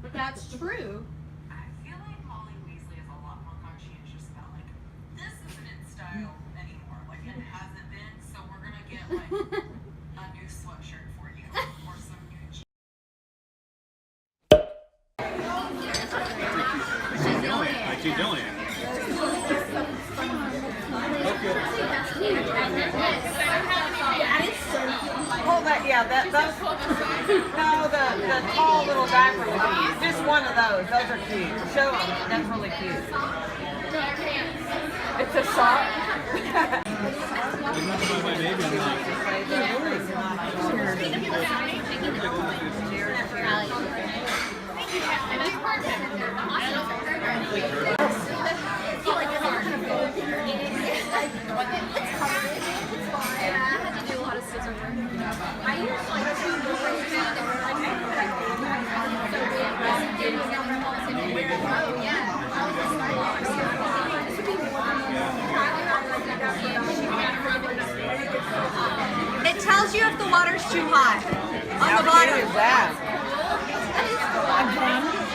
But that's true. I feel like Molly Weasley is a lot more conscientious about like this isn't in style anymore. Like it hasn't been, so we're gonna get like a new sweatshirt for you or some Gucci. I keep doing it. Hold that, yeah, that's no, the tall little diaper would be just one of those. Those are cute. Show them. That's really cute. It's a sock. It tells you if the water's too hot on the bottom. Is that?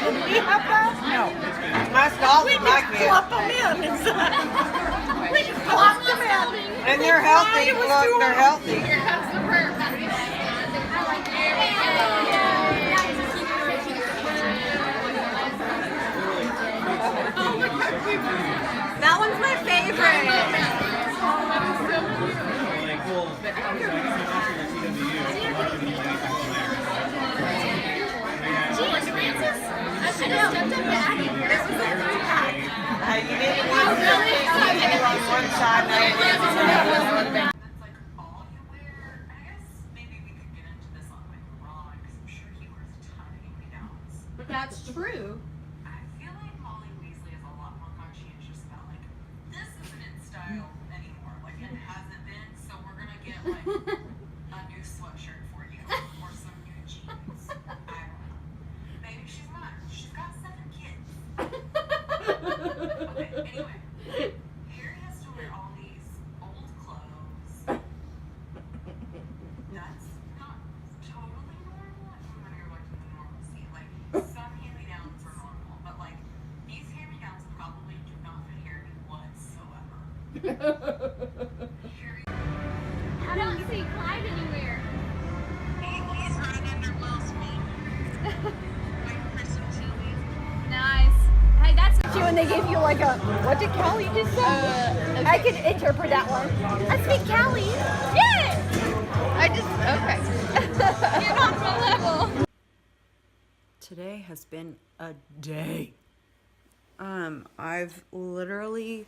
Did we have that? No. My dogs We like just it. plop them in. We just plopped them in. And they're healthy. Look, they're healthy. Here comes the burp. That one's my favorite. Like, well, Geez, Francis, I should have stepped up back. This was a three-pack. You need one on one side and the other. That's like all you wear. I guess maybe we could get into this on like Ron because I'm sure he wears a ton of hand-me-downs. But that's true. I feel like Molly Weasley is a lot more conscientious about like this isn't in style anymore. Like it hasn't been, so we're gonna get like a new sweatshirt for you or some Gucci. I don't know. Maybe she's not. She's got 7 kids. Okay, anyway. Harry has to wear all these old clothes. That's not totally normal. When you're like in the normalcy. Like some hand-me-downs are normal, but like these hand-me-downs probably do not fit Harry whatsoever. Harry, I don't see Clyde anywhere. he's running under Will's feet. Like Crystal Chili's. Nice. Hey, that's You and they gave you like a, what did Callie just say? I can interpret that one. I speak Callie. yeah. I just okay. You're not my level. Today has been a day. I've literally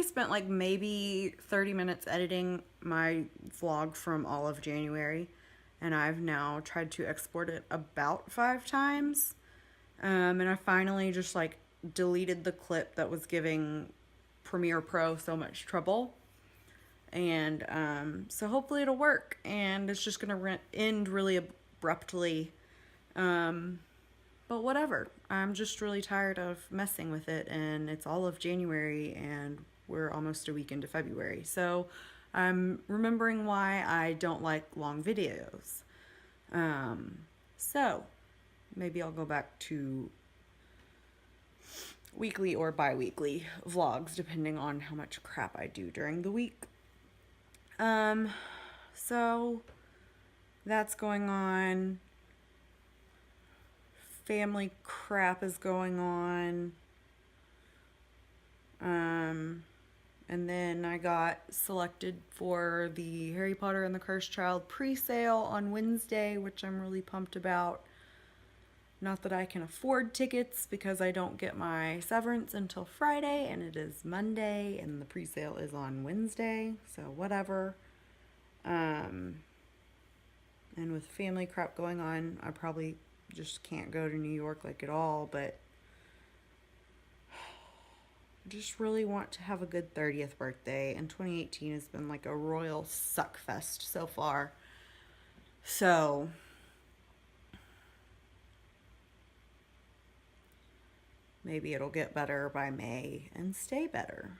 spent like maybe 30 minutes editing my vlog from all of January, and I've now tried to export it about 5 times. And I finally just like deleted the clip that was giving Premiere Pro so much trouble. And so hopefully it'll work, and it's just gonna end really abruptly. But whatever. I'm just really tired of messing with it, and it's all of January and we're almost a week into February. So I'm remembering why I don't like long videos. So maybe I'll go back to weekly or bi-weekly vlogs depending on how much crap I do during the week. So that's going on. Family crap is going on. And then I got selected for the Harry Potter and the Cursed Child pre-sale on Wednesday, which I'm really pumped about. Not that I can afford tickets because I don't get my severance until Friday, and it is Monday, and the pre-sale is on Wednesday, so whatever. And with family crap going on, I probably just can't go to New York like at all, but I just really want to have a good 30th birthday, and 2018 has been like a royal suckfest so far. So maybe it'll get better by May and stay better.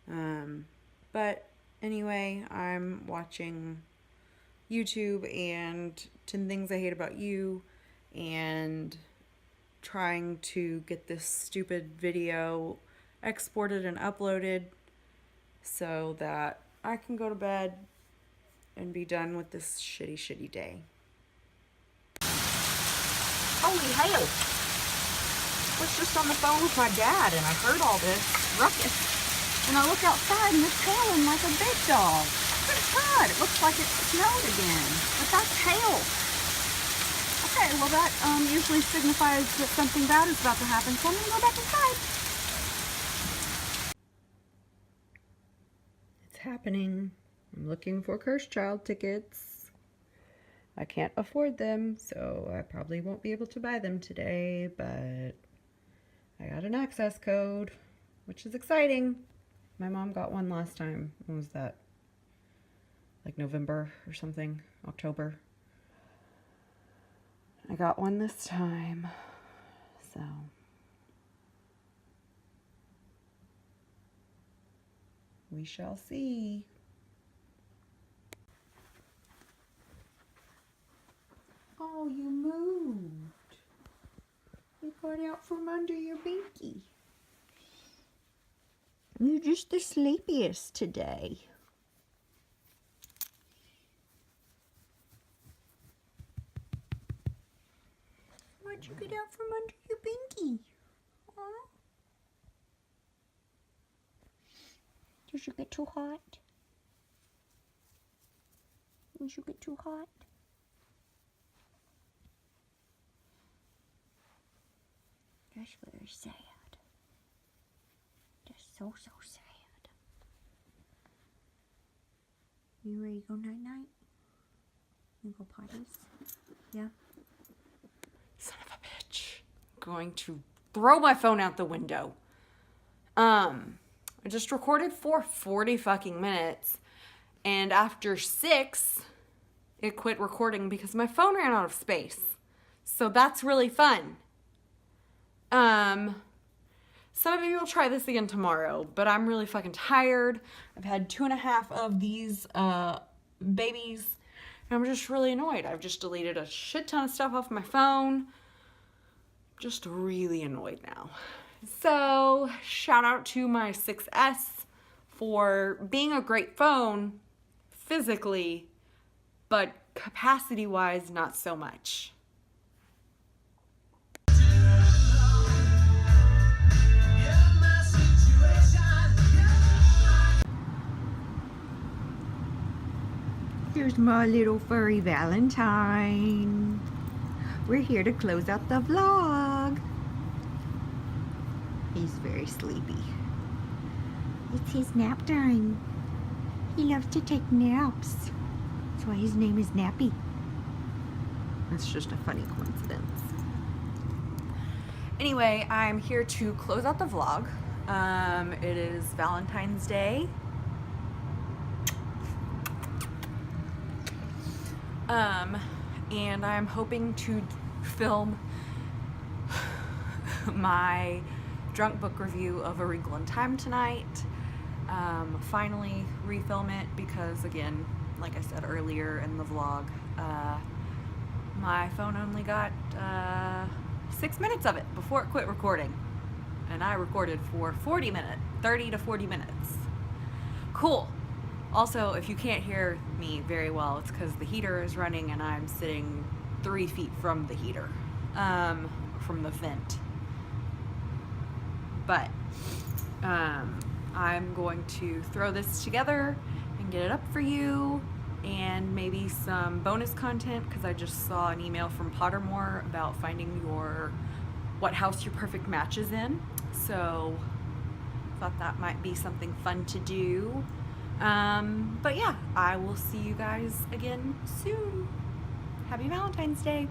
But anyway, I'm watching YouTube and 10 Things I Hate About You and trying to get this stupid video exported and uploaded so that I can go to bed and be done with this shitty day. Holy hell! I was just on the phone with my dad and I heard all this ruckus. And I look outside and it's hailing like a big dog. Good God, it looks like it snowed again. But that's hail. Okay, well that usually signifies that something bad is about to happen, so I'm gonna go back inside. It's happening. I'm looking for Cursed Child tickets. I can't afford them, so I probably won't be able to buy them today, but I got an access code, which is exciting. My mom got one last time. When was that? Like November or something? October. I got one this time, so. We shall see. Oh, you moved. You got out from under your binky. You're just the sleepiest today. Why'd you get out from under your binky? Huh? Did you get too hot? Did you get too hot? That's very sad. That's so sad. You ready to go night-night? You go potties? Yeah? Son of a bitch. I'm going to throw my phone out the window. I just recorded for 40 fucking minutes. And after 6, it quit recording because my phone ran out of space. So that's really fun. So maybe we'll try this again tomorrow, but I'm really fucking tired. I've had 2.5 of these, babies, and I'm just really annoyed. I've just deleted a shit ton of stuff off my phone. Just really annoyed now. So, shout out to my 6S for being a great phone physically, but capacity-wise, not so much. Here's my little furry Valentine. We're here to close out the vlog. He's very sleepy. It's his nap time. He loves to take naps. That's why his name is Nappy. That's just a funny coincidence. Anyway, I'm here to close out the vlog. It is Valentine's Day. And I'm hoping to film my drunk book review of A Wrinkle in Time tonight. Finally refilm it because, again, like I said earlier in the vlog, my phone only got 6 minutes of it before it quit recording. And I recorded for 30 to 40 minutes. Cool. Also, if you can't hear me very well, it's because the heater is running and I'm sitting 3 feet from the heater, from the vent. But I'm going to throw this together and get it up for you, and maybe some bonus content, because I just saw an email from Pottermore about finding what house your perfect match is in. So thought that might be something fun to do. But yeah, I will see you guys again soon. Happy Valentine's Day.